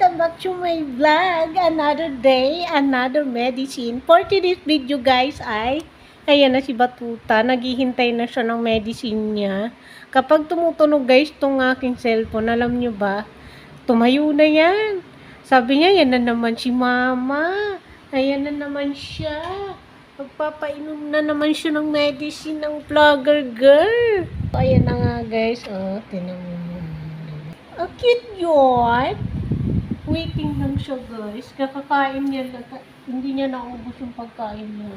Welcome back to my vlog. Another day, another medicine. For today's video guys ay, ayan na si Batuta. Naghihintay na siya ng medicine niya. Kapag tumutunog guys tong aking cellphone, alam nyo ba, tumayo na yan. Sabi niya, yan na naman si Mama. Ayan na naman siya. Magpapainom na naman siya ng medicine ng vlogger girl. Ayan na nga guys. Oh, tinan mo. Cute yun. Waiting lang siya guys. Kakakain niya lang. Hindi niya naubos yung pagkain niya.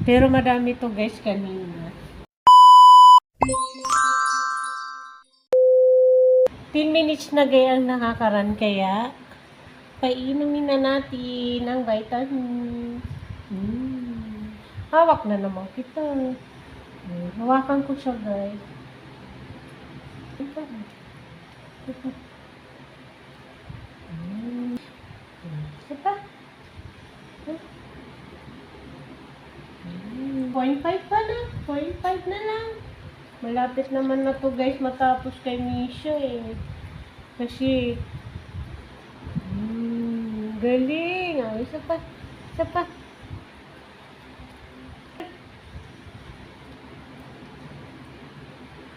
Pero madami to guys kanina. 10 minutes na gaya ang nakakaran kaya painumin na natin ang vitamin. Hawak na naman kita. Hawakan ko siya guys. Ito. Diba? 0.5 pa na. 0.5 na lang. Malapit naman na to guys matapos kay Misha eh. Kasi galing. Isa pa. Isa pa.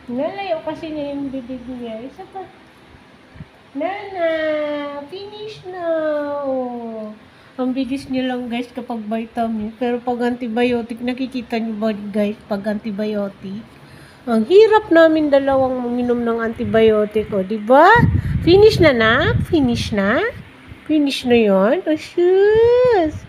Nalayo kasi niya yung bibig niya. Isa pa. Nana, finish na. Oh. Ang bilis niya lang guys kapag vitamin. Pero pag antibiotic, nakikita niyo ba guys pag antibiotic? Ang hirap namin dalawang uminom ng antibiotic. O, diba? Finish na na? Finish na? Finish na yun? Oh, shush.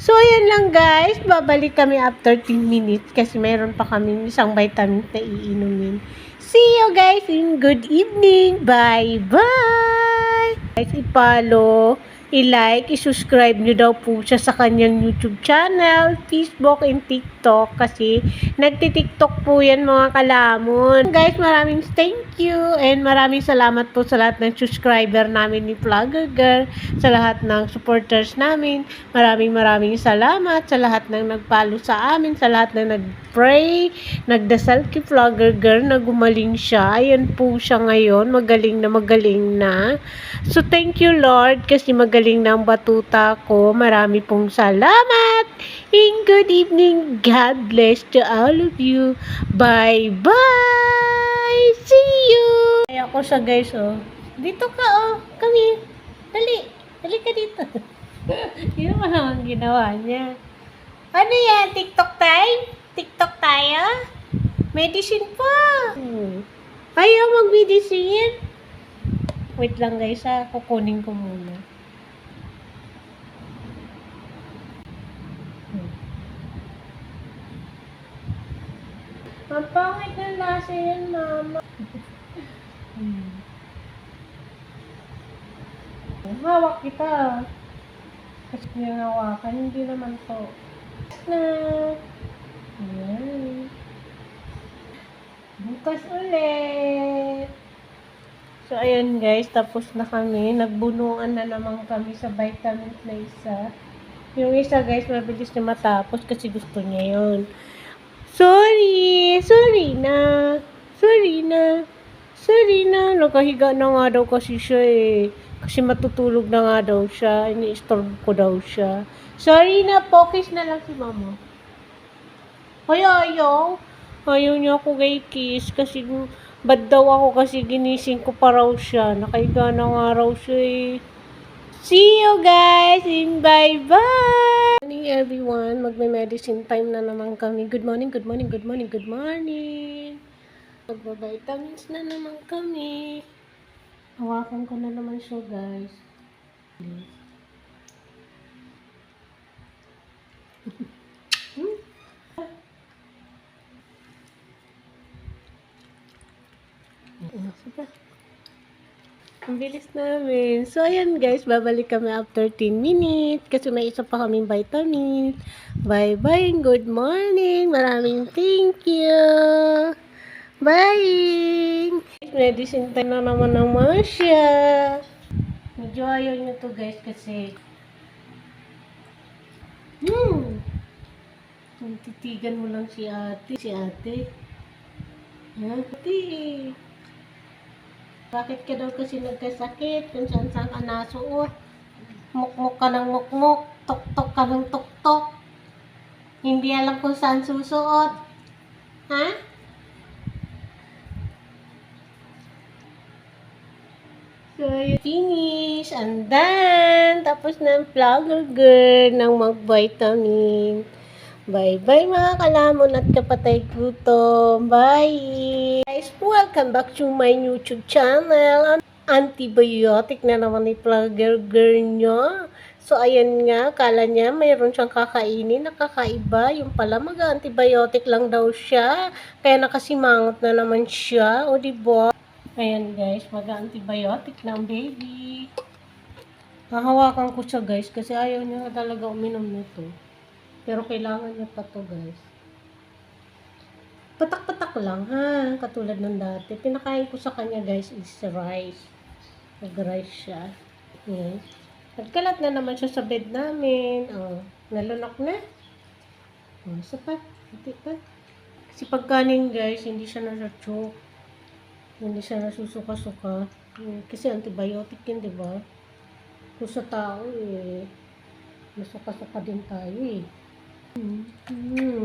So, ayan lang guys. Babalik kami after 10 minutes kasi mayroon pa kami isang vitamin na iinumin. See you guys in good evening. Bye-bye! Guys, i-follow, i-like, i-subscribe nyo daw po siya sa kanyang YouTube channel, Facebook, and TikTok kasi nagti-TikTok po yan mga kalamon. Guys, maraming thank you and maraming salamat po sa lahat ng subscriber namin ni Vlogger Girl, sa lahat ng supporters namin. Maraming salamat sa lahat ng nag-follow sa amin, sa lahat ng nag-pray, nagdasal kay Vlogger Girl na gumaling siya. Ayan po siya ngayon, magaling na. So, thank you Lord kasi magaling na ang batuta ko. Marami pong salamat. And good evening. God bless to all of you. Bye-bye. See you. Kaya ko siya guys, oh. Dito ka, oh. Kami. Dali. Dali ka dito. Yun naman ang ginawa niya. Ano yan? TikTok time? TikTok tayo? Medicine pa. Ayaw mag-medicine. Wait lang guys ha. Kukunin ko muna. Ang pangit na lasa yan, mama. Hawak kita. Kasi hinawakan, hindi naman to. Na. Ayan. Bukas ulit. So, ayan guys, tapos na kami. Nagbunuan na naman kami sa vitamins na isa. Yung isa guys, mabilis na matapos kasi gusto niya yun. Sorry na. Nakahiga na nga daw kasi siya eh. Kasi matutulog na nga daw siya. Ini-storm ko daw siya. Sorry na, focus na lang si mama. Ayaw niya ako kay kiss kasi bad daw ako kasi ginising ko pa raw siya. Nakahiga na nga raw siya eh. See you guys and bye-bye! Good morning everyone. Magme-medicine time na naman kami. Good morning. Magba-vitamins na naman kami. Hawakan ko na naman siya guys. Ang bilis namin. So, ayan guys, babalik kami after 10 minutes kasi may isa pa kaming vitamin. Bye-bye and good morning. Maraming thank you. Bye! Medicine time na naman siya. Medyo ayaw nyo to guys kasi titigan mo lang si ate. Ha? Ate. Bakit ka daw kasi nagkasakit? Kung saan saan ka nasuot? Mukmuk ka ng mukmuk. Tuktok ka ng tuktok. Hindi alam kung saan susuot. Ha? So, you finish. And then, tapos na ang vlogger girl ng mag-vitamin. Bye-bye mga kalamon at kapatay gutom. Bye! Guys, welcome back to my YouTube channel. Antibiotic na naman ni vlogger girl nyo. So, ayan nga, kala niya mayroon siyang kakainin na kakaiba. Yung pala, mag-antibiotic lang daw siya. Kaya nakasimangot na naman siya. O, diba? Ayan guys, mag-antibiotic ng baby. Hahawakan ko siya guys, kasi ayaw niya talaga uminom nito. Pero kailangan niya pa to guys. Patak-patak lang ha, katulad ng dati. Pinakain ko sa kanya guys is rice. Nag-rice siya. Yes. Nagkalat na naman siya sa bed namin. Oh, nalunok na. Oh, sapat. Hindi pa. Kasi pagkanin guys, hindi siya nasa-choke. Hindi siya nasusuka-suka. Kasi antibiotic yun, di ba? Kung sa tao nasuka-suka din tayo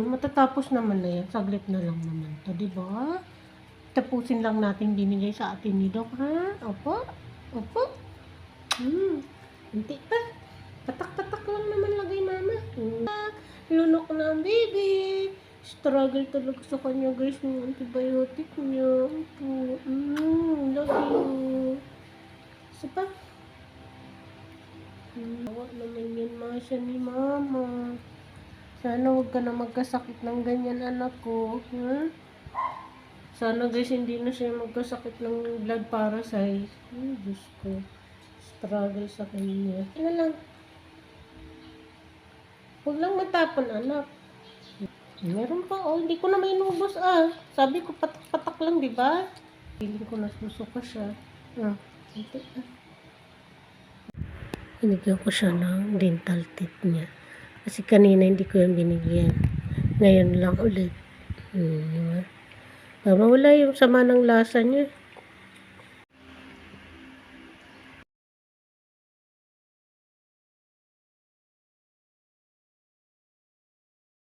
matatapos naman na yan. Saglit na lang naman to, di ba? Tapusin lang natin binigay sa atin ni Doc, ha? Opo? Opo? Hindi pa. Patak-patak lang naman lagay, mama. Lunok na ang baby. Struggle talaga sa kanya guys yung antibiotic niya. Opo. Love you. Isa pa. Awa naman yan siya ni mama. Sana huwag ka na magkasakit ng ganyan anak ko. Ha? Sana guys hindi na siya magkasakit ng blood parasite. Ay, Diyos ko. Struggle sa kanya. Ano lang. Huwag lang matapon anak. Meron pa, hindi ko na may inubos Sabi ko, patak-patak lang, di ba? Feeling ko nasusuka siya. Hindi Binigyan ko siya ng dental teeth niya. Kasi kanina hindi ko yung binigyan. Ngayon lang ulit. Para mawala yung sama ng lasa niya.